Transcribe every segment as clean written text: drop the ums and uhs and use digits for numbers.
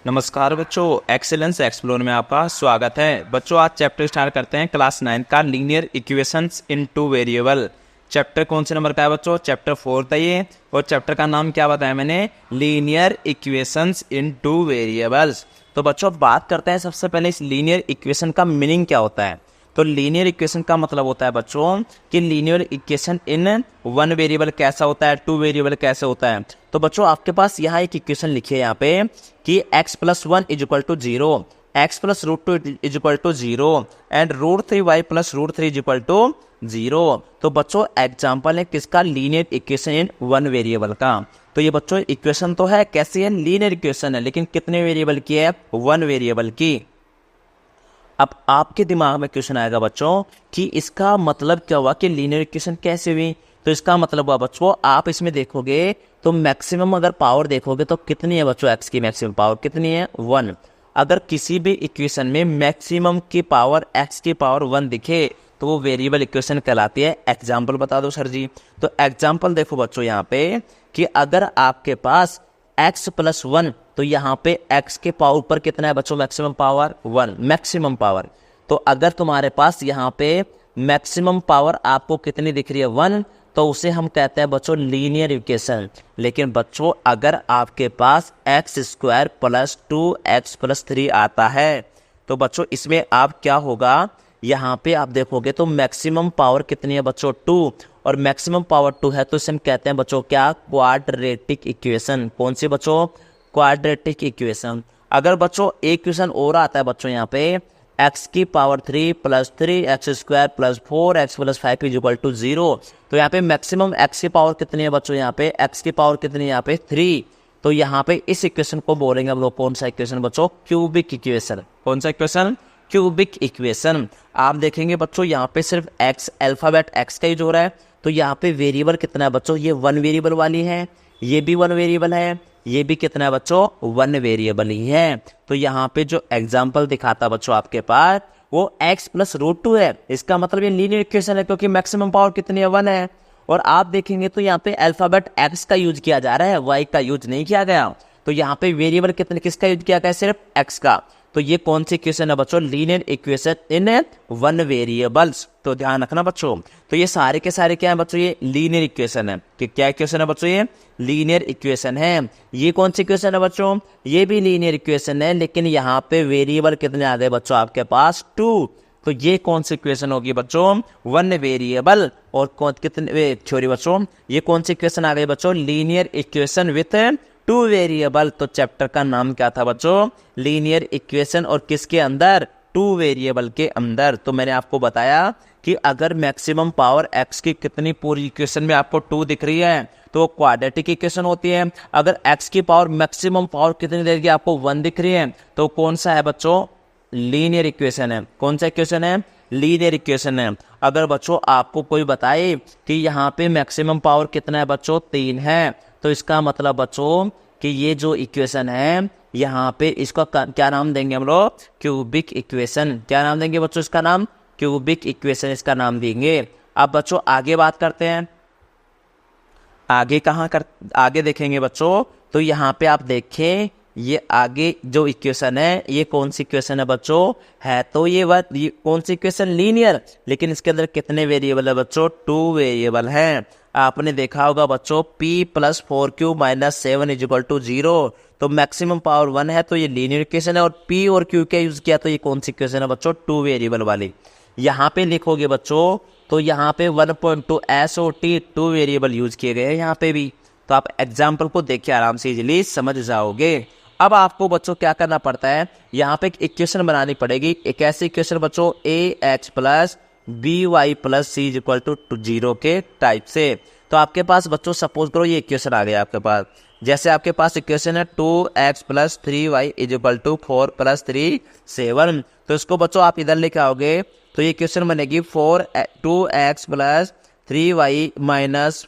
नमस्कार बच्चों, excellence explore में आपका स्वागत है। बच्चों आज चैप्टर स्टार्ट करते हैं क्लास 9 का लीनियर इक्वेशंस इन टू वेरिएबल। चैप्टर कौन से नंबर का है बच्चों? चैप्टर 4 था ये, और चैप्टर का नाम क्या बताया मैंने? लीनियर इक्वेशंस इन टू वेरिएबल्स। तो बच्चों बात करते हैं सबसे पहले इस लीनियर इक्वेशन का मीनिंग क्या होता है। तो लीनियर इक्वेशन का मतलब होता है बच्चों कि linear equation in one variable कैसा होता है, टू वेरिएबल कैसे होता है। तो बच्चों आपके पास यहाँ एक इक्वेशन लिखी है यहाँ पे कि x+1 is equal to 0, x+√2 is equal to 0 and √3y + √3 is equal to 0। तो बच्चों एग्जाम्पल है किसका? Linear equation in one variable का। तो ये बच्चों इक्वेशन तो है, कैसी है? लीनियर इक्वेशन है, लेकिन कितने वेरिएबल की है? वन वेरिएबल की। अब आपके दिमाग में क्वेश्चन आएगा बच्चों कि इसका मतलब क्या हुआ कि लीनियर इक्वेशन कैसे हुई। तो इसका मतलब हुआ बच्चों, आप इसमें देखोगे तो मैक्सिमम अगर पावर देखोगे तो कितनी है बच्चों? एक्स की मैक्सिमम पावर कितनी है? 1। अगर किसी भी इक्वेशन में मैक्सिमम की पावर एक्स की पावर 1 दिखे तो वो वेरिएबल इक्वेशन कहलाती है। एग्जाम्पल बता दो सर जी। तो एग्जाम्पल देखो बच्चों यहाँ पे कि अगर आपके पास x+1, तो यहाँ पे x के पावर पर कितना है बच्चों? Maximum power 1, maximum power. तो अगर तुम्हारे पास यहाँ पे मैक्सिमम पावर आपको कितनी दिख रही है? 1, तो उसे हम कहते हैं बच्चों लीनियर इक्वेशन। लेकिन बच्चों अगर आपके पास x² + 2x + 3 आता है तो बच्चों इसमें आप क्या होगा? यहाँ पे आप देखोगे तो मैक्सिमम पावर कितनी है बच्चों? 2, और मैक्सिमम पावर 2 है तो इसे हम कहते हैं बच्चों क्या? Quadratic equation. कौन सी बच्चों? Quadratic equation. अगर बच्चों एक इक्वेशन और आता है बच्चों यहाँ पे x³ + 3x² + 4x + 5 is equal to 0, तो यहाँ पे मैक्सिमम x की पावर कितनी है बच्चों? यहाँ पे x की पावर कितनी है? यहाँ पे 3। तो यहाँ पे इस इक्वेशन को बोलेंगे हम लोग कौन सा इक्वेशन बच्चों? Cubic equation. कौन सा इक्वेशन? Cubic equation. आप देखेंगे बच्चों यहाँ पे सिर्फ x, अल्फाबेट x का यूज हो रहा है। तो यहाँ पे वेरिएबल कितना है बच्चों? ये वन वेरिएबल वाली है, ये भी वन वेरिएबल है, ये भी कितना है बच्चों? वन वेरिएबल ही है। तो यहाँ पे जो एग्जाम्पल दिखाता बच्चों आपके पास वो x+√2 है। इसका मतलब ये लीनियर इक्वेशन है क्योंकि मैक्सिमम पावर कितनी है? 1 है। और आप देखेंगे तो यहाँ पे अल्फाबेट x का यूज किया जा रहा है, y का यूज नहीं किया गया। तो यहाँ पे वेरिएबल कितने किसका यूज किया गया? सिर्फ x का। तो ये कौन सी इक्वेशन है बच्चों? Linear equation in one variables. तो ध्यान रखना बच्चों। तो ये सारे के सारे क्या है बच्चों? ये लीनियर इक्वेशन है। कि क्या इक्वेशन है बच्चों? ये लीनियर इक्वेशन है। ये कौन सी इक्वेशन है बच्चों? ये भी लीनियर इक्वेशन है, लेकिन यहाँ पे वेरिएबल कितने आ गए बच्चों आपके पास? 2। तो ये कौन सी इक्वेशन होगी बच्चों? One variable. और कौन कितने थ्योरी बच्चों? ये कौन सी इक्वेशन आ गई बच्चों? Linear equation with 2 variable. तो चैप्टर का नाम क्या था बच्चों? Linear equation. और किसके अंदर? 2 वेरिएबल के अंदर। तो मैंने आपको बताया कि अगर मैक्सिमम पावर x की कितनी पूरी इक्वेशन में आपको 2 दिख रही है तो वो क्वाड्रेटिक इक्वेशन होती है। अगर x की पावर मैक्सिमम पावर कितनी देगी आपको? 1 दिख रही है तो कौन सा है बच्चों? लीनियर इक्वेशन है। कौन सा इक्वेशन है? लीनियर इक्वेशन है। अगर बच्चों आपको कोई बताए कि यहाँ पे मैक्सिमम पावर कितना है बच्चों? 3 है, तो इसका मतलब बच्चों कि ये जो इक्वेशन है यहाँ पे इसका क्या नाम देंगे हम लोग? Cubic equation. क्या नाम देंगे बच्चों इसका नाम? क्यूबिक इक्वेशन इसका नाम देंगे। अब बच्चों आगे बात करते हैं। आगे देखेंगे बच्चों तो यहाँ पे आप देखें ये आगे जो इक्वेशन है ये कौन सी इक्वेशन है बच्चों? है तो ये कौन सी इक्वेशन? लीनियर। लेकिन इसके अंदर कितने वेरिएबल है बच्चों? 2 वेरिएबल हैं। आपने देखा होगा बच्चों p + 4q - 7 is equal to 0। तो मैक्सिमम पावर 1 है तो ये लीनियर इक्वेशन है, और p और q का यूज किया तो ये कौन सी इक्वेशन है बच्चों? 2 वेरिएबल वाली। यहाँ पे लिखोगे बच्चों तो यहाँ पे 1.2 SOT 2 वेरिएबल यूज किए गए हैं यहाँ पे भी। तो आप एग्जाम्पल को देख के आराम से इजीली समझ जाओगे। अब आपको बच्चों क्या करना पड़ता है? यहाँ पे एक इक्वेशन बनानी पड़ेगी। एक ऐसी इक्वेशन बच्चों ax + by + c is equal to 0 के टाइप से। तो आपके पास बच्चों सपोज करो ये इक्वेशन आ गया आपके पास। जैसे आपके पास इक्वेशन है 2x + 3y is equal to 4 + 3 7। तो इसको बच्चों आप इधर लेके आओगे तो ये इक्वेशन बनेगी 2x + 3y -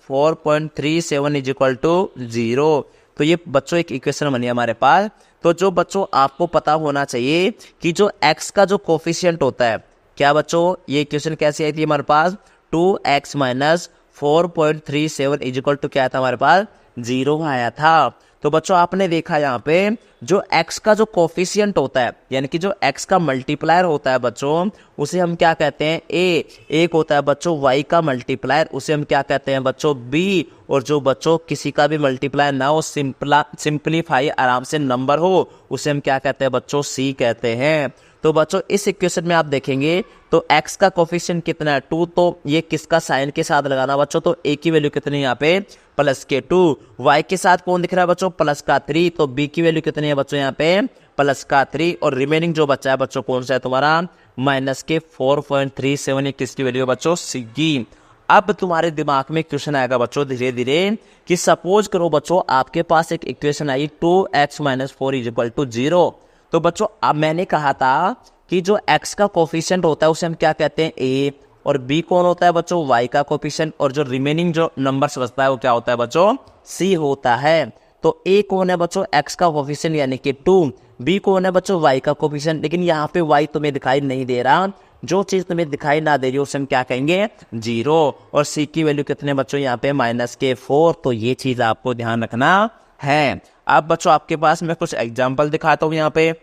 4.37 is equal to 0। तो ये बच्चों एक इक्वेशन बनी है हमारे पास। तो जो बच्चों आपको पता होना चाहिए कि जो x का जो कोफिशिएंट होता है, क्या बच्चों ये इक्वेशन कैसी आई थी हमारे पास? 2x - 4.37 इज इक्वल टू क्या था हमारे पास? 0 आया था। तो बच्चों आपने देखा यहाँ पे जो x का जो कोफिशिएंट होता है, यानी कि जो x का मल्टीप्लायर होता है बच्चों, उसे हम क्या कहते हैं a। एक होता है बच्चों y का मल्टीप्लायर, उसे हम क्या कहते हैं बच्चों b। और जो बच्चों किसी का भी मल्टीप्लायर ना हो, सिंपलीफाई आराम से नंबर हो, उसे हम क्या कहते हैं बच्चों c कहते हैं। तो बच्चों इस इक्वेशन में आप देखेंगे तो x का कोफिशिएंट कितना है 2, तो ये किसका साइन के साथ लगाना बच्चों, तो a की वैल्यू कितनी है यहाँ पे प्लस के 2। y के साथ कौन दिख रहा है बच्चों प्लस का 3, तो b की वैल्यू कितनी है बच्चों यहाँ पे प्लस का 3। और रिमेनिंग जो बच्चा है बच्चों कौन सा है तुम्हारा माइनस के 4.37, किसकी वैल्यू है बच्चों सी। अब तुम्हारे दिमाग में क्वेश्चन आएगा बच्चों धीरे धीरे कि सपोज करो बच्चों आपके पास एक इक्वेशन आई 2x - 4 = 0। तो बच्चों अब मैंने कहा था कि जो x का कोफिशिएंट होता है उसे हम क्या कहते हैं a, और b कौन होता है बच्चों y का कोफिशिएंट, और जो रिमेनिंग जो नंबर्स बचता है वो क्या होता है बच्चों c होता है। तो a कौन है बच्चों x का कोफिशिएंट यानी कि 2, b कौन है बच्चों y का कोफिशिएंट, लेकिन यहाँ पे y तुम्हें दिखाई नहीं दे रहा। जो चीज तुम्हें दिखाई ना दे रही उसे हम क्या कहेंगे 0। और c की वैल्यू कितने बच्चों यहाँ पे माइनस के 4। तो ये चीज आपको ध्यान रखना है। अब बच्चों आपके पास मैं कुछ एग्जाम्पल दिखाता हूँ। यहाँ पे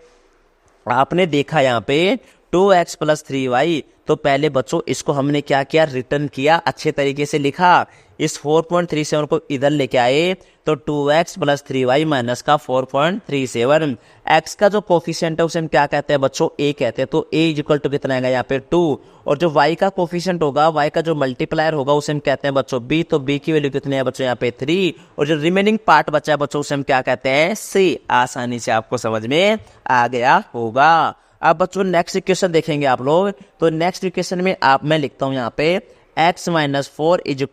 आपने देखा यहाँ पे 2x + 3y, तो पहले बच्चों इसको हमने क्या किया रिटर्न किया, अच्छे तरीके से लिखा। इस 4.37 को इधर लेके आए तो 2x + 3y माइनस का 4.37। x का जो कोफिशिएंट है उसे हम क्या कहते हैं बच्चों a कहते हैं, तो a इक्वल टू कितना आएगा यहाँ पे 2। और जो y का कोफिशिएंट होगा, y का जो मल्टीप्लायर होगा उसे हम कहते हैं बच्चों b, तो b की वैल्यू कितनी है बच्चों यहाँ पे 3। और जो रिमेनिंग पार्ट बचा है बच्चों उसे हम क्या कहते हैं c। आसानी से आपको समझ में आ गया होगा। अब बच्चों नेक्स्ट इक्वेशन देखेंगे आप लोग। तो नेक्स्ट इक्वेशन में मैं लिखता हूँ यहाँ पे x - 4 =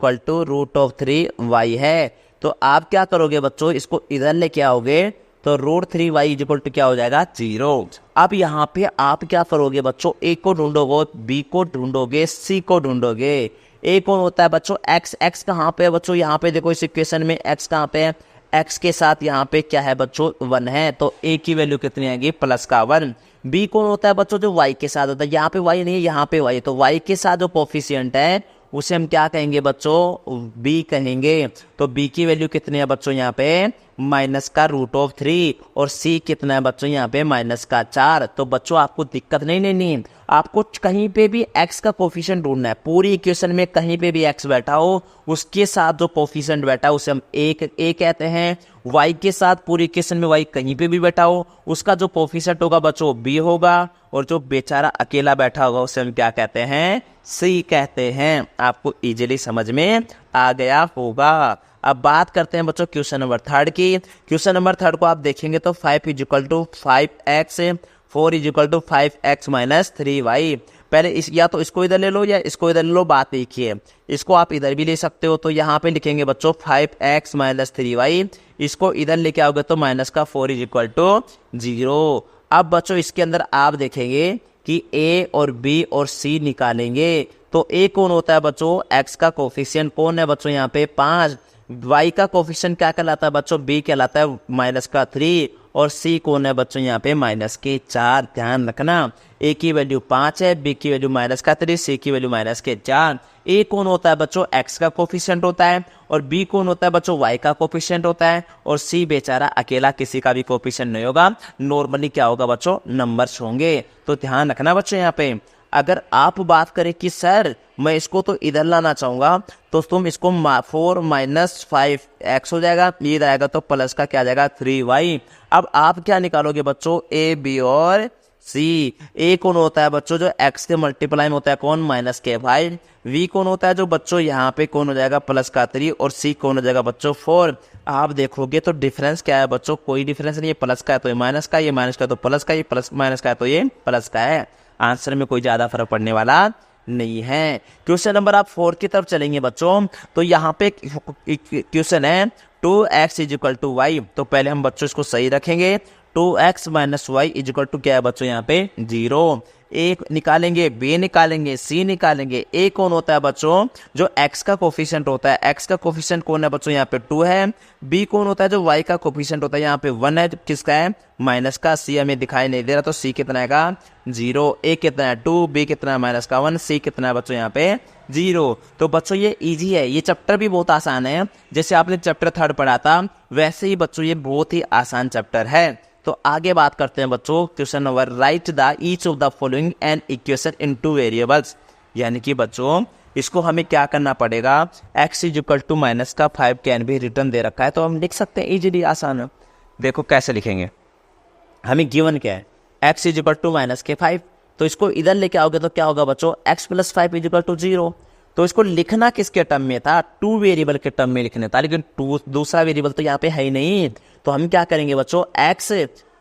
√3y है। तो आप क्या करोगे बच्चों इसको इधर लेके आओगे तो √3y = क्या हो जाएगा 0। अब यहाँ पे आप क्या करोगे बच्चों a को ढूंढोगे, b को ढूंढोगे, c को ढूंढोगे। a कौन होता है बच्चों x कहाँ पे है बच्चों, यहाँ पे देखो इस इक्वेशन में x कहाँ पे है, x के साथ यहाँ पे क्या है बच्चों 1 है, तो a की वैल्यू कितनी आएगी प्लस का 1। b कौन होता है बच्चों जो y के साथ होता है, यहाँ पे y नहीं है यहाँ पे y, तो y के साथ जो कोफिशिएंट है उसे हम क्या कहेंगे बच्चों b कहेंगे। तो b की वैल्यू कितनी है बच्चों यहाँ पे माइनस का √3। और c कितना है बच्चों यहाँ पे माइनस का 4। तो बच्चों आपको दिक्कत नहीं लेनी, आपको कहीं पे भी x का कोफिशिएंट ढूंढना है। पूरी इक्वेशन में कहीं पे भी x बैठा हो उसके साथ जो कोफिशिएंट बैठा है उसे हम a कहते हैं। y के साथ पूरी इक्वेशन में y कहीं पे भी बैठा हो उसका जो कोफिशिएंट होगा बच्चों b होगा, और जो बेचारा अकेला बैठा होगा उसे हम क्या कहते हैं c कहते हैं। आपको इजीली समझ में आ गया होगा। अब बात करते हैं बच्चों क्वेश्चन नंबर 3 की। क्वेश्चन नंबर 3 को आप देखेंगे तो 5 = 5x 4 = 5x - 3y। पहले या तो इसको इधर ले लो या इसको इधर ले लो, बात देखिए। इसको आप इधर भी ले सकते हो, तो यहाँ पे लिखेंगे बच्चों 5x - 3y। इसको इधर लेके आओगे तो माइनस का 4 = 0। अब बच्चों इसके अंदर आप देखेंगे कि a और b और c निकालेंगे। तो a कौन होता है बच्चों x का कोफिशिएंट कौन है बच्चों यहाँ पे 5। y का कोफिशिएंट क्या कहलाता है बच्चों b कहलाता है माइनस का 3। और c कौन है बच्चों यहाँ पे माइनस के 4। ध्यान रखना a की वैल्यू 5 है, b की वैल्यू माइनस का 3, c की वैल्यू माइनस के 4। a कौन होता है बच्चों x का कोफिशिएंट होता है, और b कौन होता है बच्चों y का कोफिशिएंट होता है, और c बेचारा अकेला किसी का भी कोफिशिएंट नहीं होगा। नॉर्मली क्या होगा बच्चों नंबर्स होंगे। तो ध्यान रखना बच्चों यहाँ पे। अगर आप बात करें कि सर मैं इसको तो इधर लाना चाहूंगा, तो तुम इसको 4 - 5x हो जाएगा, ये आएगा तो प्लस का क्या जाएगा 3y। अब आप क्या निकालोगे बच्चों a b और c। a कौन होता है बच्चों जो x के मल्टीप्लाई में होता है कौन माइनस के 5। v कौन होता है जो बच्चों यहाँ पे कौन हो जाएगा प्लस का 3, और c कौन हो जाएगा बच्चों 4। आप देखोगे तो डिफरेंस क्या है बच्चों, कोई डिफरेंस नहीं है। प्लस का है तो ये माइनस का, ये माइनस का तो प्लस का, ये प्लस माइनस का है तो ये प्लस का है। आंसर में कोई ज्यादा फर्क पड़ने वाला नहीं है। क्वेश्चन नंबर आप 4 की तरफ चलेंगे बच्चों। तो यहाँ पे क्वेश्चन है 2x = y। तो पहले हम बच्चों इसको सही रखेंगे। 2x - y = क्या है बच्चों यहाँ पे 0। ए निकालेंगे, बी निकालेंगे, सी निकालेंगे। ए कौन होता है बच्चों, जो एक्स का कोफिशिएंट होता है। एक्स का कोफिशिएंट कौन है बच्चों, यहाँ पे 2 है। बी कौन होता है, जो वाई का कोफिशिएंट होता है, यहाँ पे 1 है, किसका है, माइनस का। सी हमें दिखाई नहीं दे रहा, तो सी कितना है, 0। ए कितना है 2, बी कितना है -1, सी कितना है बच्चों यहाँ पे 0। तो बच्चों ये इजी है, ये चैप्टर भी बहुत आसान है। जैसे आपने चैप्टर 3 पढ़ा था वैसे ही बच्चों ये बहुत ही आसान चैप्टर है। तो आगे बात करते हैं बच्चों, question number right the each of the following an equation into variables. यानी कि बच्चों इसको हमें क्या करना पड़ेगा, x = -5 कैन भी रिटर्न दे रखा है, तो हम लिख सकते हैं इजीली, आसान है। देखो कैसे लिखेंगे, हमें गिवन क्या है, x = -5, तो इसको इधर लेके आओगे तो क्या होगा बच्चों, x + 5 = 0। तो इसको लिखना किसके टर्म में था, 2 वेरिएबल के टर्म में लिखने था, लेकिन दूसरा वेरिएबल तो यहाँ पे है ही नहीं। तो हम क्या करेंगे बच्चों, x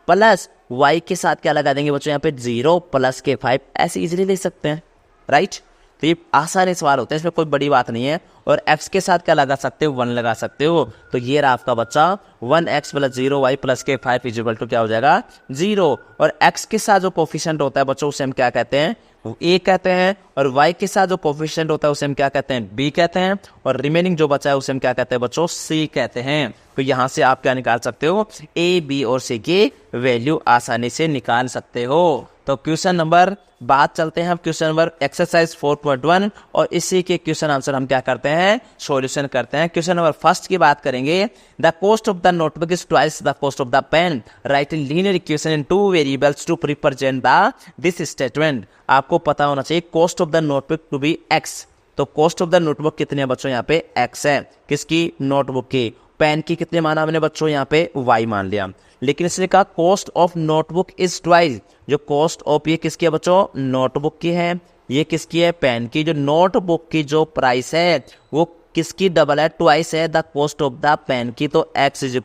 + y के साथ क्या लगा देंगे बच्चों, यहाँ पे 0 + के 5, ऐसे इजीली लिख सकते हैं, राइट। तो ये आसान सवाल होते हैं, इसमें कोई बड़ी बात नहीं है। और x के साथ क्या लगा सकते हो, 1 लगा सकते हो। तो ये रहा आपका बच्चा 1x + 0y + के 5 = क्या हो जाएगा, 0। और x के साथ जो कोफिशिएंट होता है बच्चों उसे हम क्या कहते हैं, ए कहते हैं। और y के साथ जो कोफिशिएंट होता है उसे हम क्या कहते हैं, बी कहते हैं। और रिमेनिंग जो बचा है उसे हम क्या कहते हैं बच्चों, सी कहते हैं। तो यहाँ से आप क्या निकाल सकते हो, ए, बी और सी की वैल्यू आसानी से निकाल सकते हो। तो क्वेश्चन नंबर बात चलते हैं, क्वेश्चन नंबर एक्सरसाइज 4.1 और इसी के क्वेश्चन आंसर हम क्या करते हैं, सॉल्यूशन करते हैं। क्वेश्चन नंबर फर्स्ट की बात करेंगे, the cost of the notebook is twice the cost of the pen, right in linear equation in 2 variables to represent the this statement. आपको पता होना चाहिए cost of the notebook to be x. तो cost of the notebook कितनी है बच्चों, यहाँ पे एक्स है, किसकी, नोटबुक की। पेन की कितने माना हमने बच्चों, यहाँ पे y मान लिया। लेकिन इसने कहा cost of notebook is twice, जो कॉस्ट ऑफ ये किसकी है बच्चों, नोटबुक की है, ये किसकी है, पेन की। जो नोटबुक की जो प्राइस है वो किसकी डबल है, ट्वाइस है the cost of the pen की। तो x =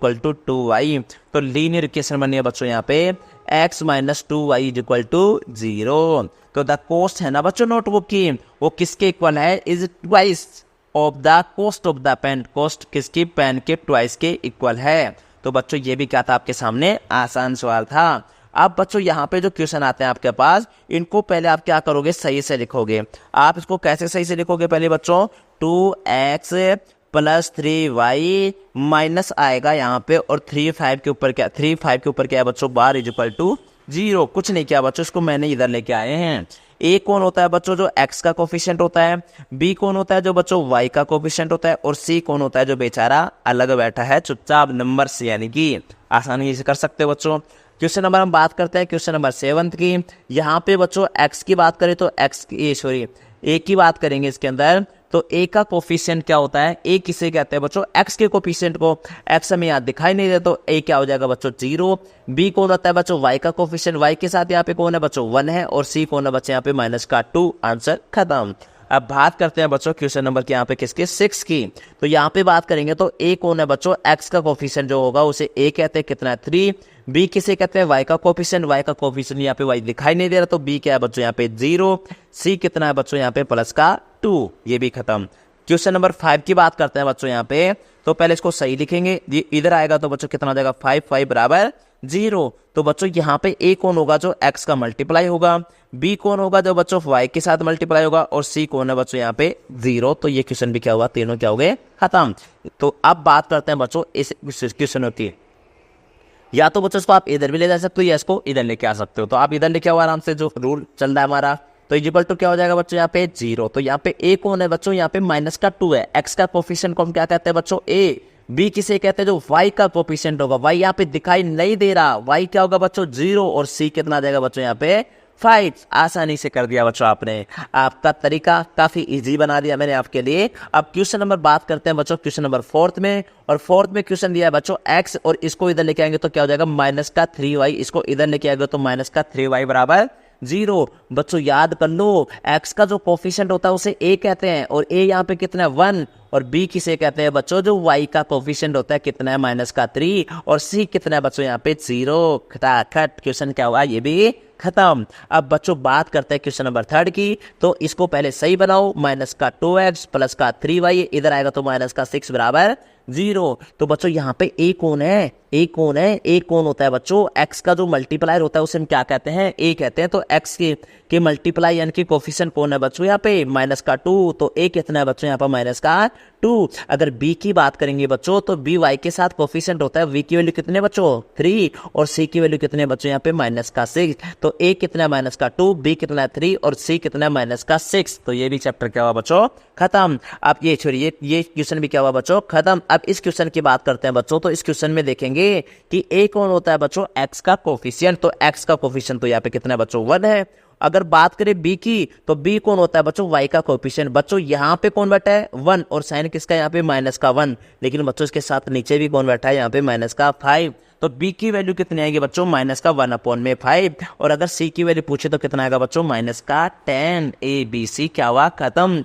2y। तो लीनियर इक्वेशन बनी है बच्चों यहाँ पे x - 2y = 0। तो द कॉस्ट है ना बच्चों नोटबुक की, वो किसके इक्वल है, is twice of the cost of the pen. Cost किसकी, पेन के ट्वाइस के इक्वल है। तो बच्चों ये भी क्या था आपके सामने, आसान सवाल था। अब बच्चों यहाँ पे जो क्वेश्चन आते हैं आपके पास, इनको पहले आप क्या करोगे, सही से लिखोगे। आप इसको कैसे सही से लिखोगे, पहले बच्चों 2x + 3y माइनस आएगा यहाँ पे, और 3 5 के ऊपर क्या, 3 5 के ऊपर क्या है बच्चों, बार = 0। कुछ नहीं किया बच्चों, इसको मैंने इधर लेके आए हैं। ए कौन होता है बच्चों, जो x का कोफिशिएंट होता है। बी कौन होता है, जो बच्चों y का कोफिशिएंट होता है। और सी कौन होता है, जो बेचारा अलग बैठा है चुपचाप, नंबर सी, यानी कि आसानी से कर सकते हो बच्चों। क्वेश्चन नंबर हम बात करते हैं क्वेश्चन नंबर 7 की। यहाँ पे बच्चों x की बात करें तो ए की बात करेंगे इसके अंदर, तो ए का कोफिशिएंट क्या होता है, ए किसे कहते हैं बच्चों, एक्स के कोफिशिएंट को। एक्स हमें यहाँ दिखाई नहीं देता, तो ए क्या हो जाएगा बच्चों, 0। बी कौन होता है बच्चों, वाई का कोफिशिएंट, वाई के साथ यहाँ पे कौन है बच्चों, 1 है। और सी कौन है बच्चों, यहाँ पे -2। आंसर खत्म। अब बात करते हैं बच्चों क्वेश्चन नंबर के यहाँ पे किसके, 6 की। तो यहाँ पे बात करेंगे तो ए कौन है बच्चों, एक्स का कोफिशिएंट जो होगा उसे ए कहते हैं, कितना है 3। बी किसे कहते हैं, वाई का कोफिशिएंट, वाई का कोफिशिएंट यहाँ पे वाई दिखाई नहीं दे रहा, तो बी क्या है बच्चों यहाँ पे 0। सी कितना है बच्चों यहाँ पे +2, ये भी खत्म। क्वेश्चन नंबर 5 की बात करते हैं बच्चों यहाँ पे, तो पहले इसको सही लिखेंगे, ये इधर आएगा तो बच्चों कितना हो जाएगा, 5 5 = 0। तो बच्चों यहाँ पे ए कौन होगा, जो एक्स का मल्टीप्लाई होगा। बी कौन होगा, जो बच्चों वाई के साथ मल्टीप्लाई होगा। और सी कौन है बच्चों यहाँ पे 0। तो ये क्वेश्चन भी क्या हुआ, तीनों क्या हो गए, खत्म। तो अब बात करते हैं बच्चों इस क्वेश्चन की, या तो बच्चों इसको आप इधर भी ले जा सकते हो या इसको इधर लेके आ सकते हो। तो आप इधर लेके आओ आराम से, जो रूल चल रहा है हमारा। तो इक्वल टू क्या हो जाएगा बच्चों यहाँ पे 0। तो यहाँ पे ए कौन है बच्चों, यहाँ पे -2 है। एक्स का कोफिशिएंट को हम क्या कहते हैं बच्चों, ए। बी किसे कहते हैं, जो वाई का कोफिशिएंट होगा, वाई यहाँ पे दिखाई नहीं दे रहा, वाई क्या होगा बच्चों 0। और सी कितना आ जाएगा बच्चों यहाँ पे 5। आसानी से कर दिया बच्चों आपने, आपका तरीका काफी इजी बना दिया मैंने आपके लिए। अब क्वेश्चन नंबर बात करते हैं बच्चों क्वेश्चन नंबर 4 में, और 4 में क्वेश्चन दिया है बच्चों x, और इसको इधर लेके आएंगे तो क्या हो जाएगा -3y, इसको इधर लेके आएंगे तो -3y = 0। बच्चों याद कर लो, x का जो कोफिशिएंट होता है उसे a कहते हैं, और a यहाँ पे कितना है 1। और b किसे कहते हैं बच्चों, जो y का कोफिशिएंट होता है कितना है -3। और c कितना है बच्चों यहाँ पे 0। खटाखट क्वेश्चन क्या हुआ, ये भी खत्म। अब बच्चों बात करते हैं क्वेश्चन नंबर 3 की, तो इसको पहले सही बनाओ। माइनस का 2x प्लस का 3y, इधर आएगा तो माइनस का 6 बराबर 0। तो बच्चों यहाँ पे ए कौन है, ए कौन है, ए कौन होता है बच्चों, एक्स का जो मल्टीप्लायर होता है उसे हम क्या कहते हैं, ए कहते हैं। तो एक्स के मल्टीप्लाई यानी कि कोफिशिएंट कौन है बच्चों यहाँ पे, माइनस का 2, तो ए कितना है बच्चों यहाँ पर माइनस का 2। अगर बी की बात करेंगे बच्चों तो बी वाई के साथ कोफिशिएंट होता है, वी की वैल्यू कितने बच्चों 3 और सी की वैल्यू कितने बच्चों यहाँ पे माइनस का 6। तो ए कितना माइनस का 2, बी कितना 3 और सी कितना माइनस का 6। तो ये भी चैप्टर क्या हुआ बच्चों खत्म। अब ये छोड़िए, ये क्वेश्चन भी क्या हुआ बच्चों खत्म। अब इस क्वेश्चन की बात करते हैं बच्चों, तो इस क्वेश्चन में देखेंगे कि ए कौन होता है बच्चों, एक्स का कोफिशिएंट। तो एक्स का कोफिशिएंट तो यहाँ पे कितना है बच्चों 1 है। अगर बात करें बी की, तो बी कौन होता है बच्चों, वाई का कोफिशिएंट। बच्चों यहाँ पे कौन बैठा है 1 और साइन किसका यहाँ पे माइनस का 1, लेकिन बच्चों इसके साथ नीचे भी कौन बैठा है यहाँ पे माइनस का 5। तो बी की वैल्यू कितनी आएगी बच्चों माइनस का 1/5। और अगर सी की वैल्यू पूछे तो कितना आएगा बच्चों माइनस का 10। ए बी सी क्या हुआ खत्म।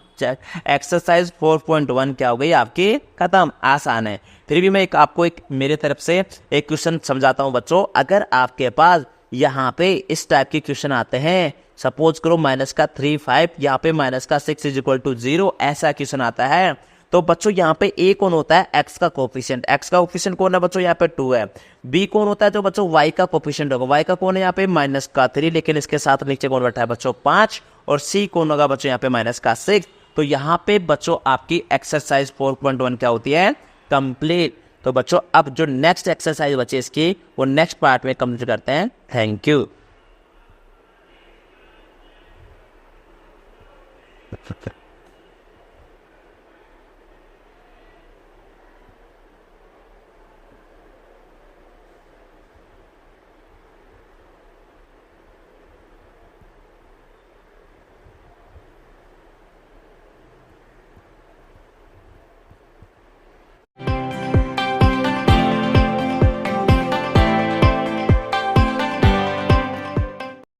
एक्सरसाइज 4.1 क्या हो गई आपकी खत्म। आसान है। फिर भी मैं आपको मेरे तरफ से एक क्वेश्चन समझाता हूं बच्चों। अगर आपके पास यहाँ पे इस टाइप के क्वेश्चन आते हैं, सपोज करो माइनस का 3 5, यहाँ पे माइनस का 6 = 0, ऐसा क्वेश्चन आता है, तो बच्चों यहाँ पे ए कौन होता है, एक्स का कोफिशिएंट। एक्स का कोफिशिएंट कौन है बच्चों यहाँ पे 2 है। बी कौन होता है, तो बच्चों वाई का कोफिशिएंट होगा। वाई का कौन है यहाँ पे माइनस का 3, लेकिन इसके साथ नीचे कौन बैठा है बच्चों 5। और सी कौन होगा बच्चों यहाँ पे माइनस का 6। तो यहाँ पे बच्चों आपकी एक्सरसाइज 4.1 क्या होती है कंप्लीट। तो बच्चों अब जो नेक्स्ट एक्सरसाइज बचे इसकी, वो नेक्स्ट पार्ट में कंप्लीट करते हैं। Thank you.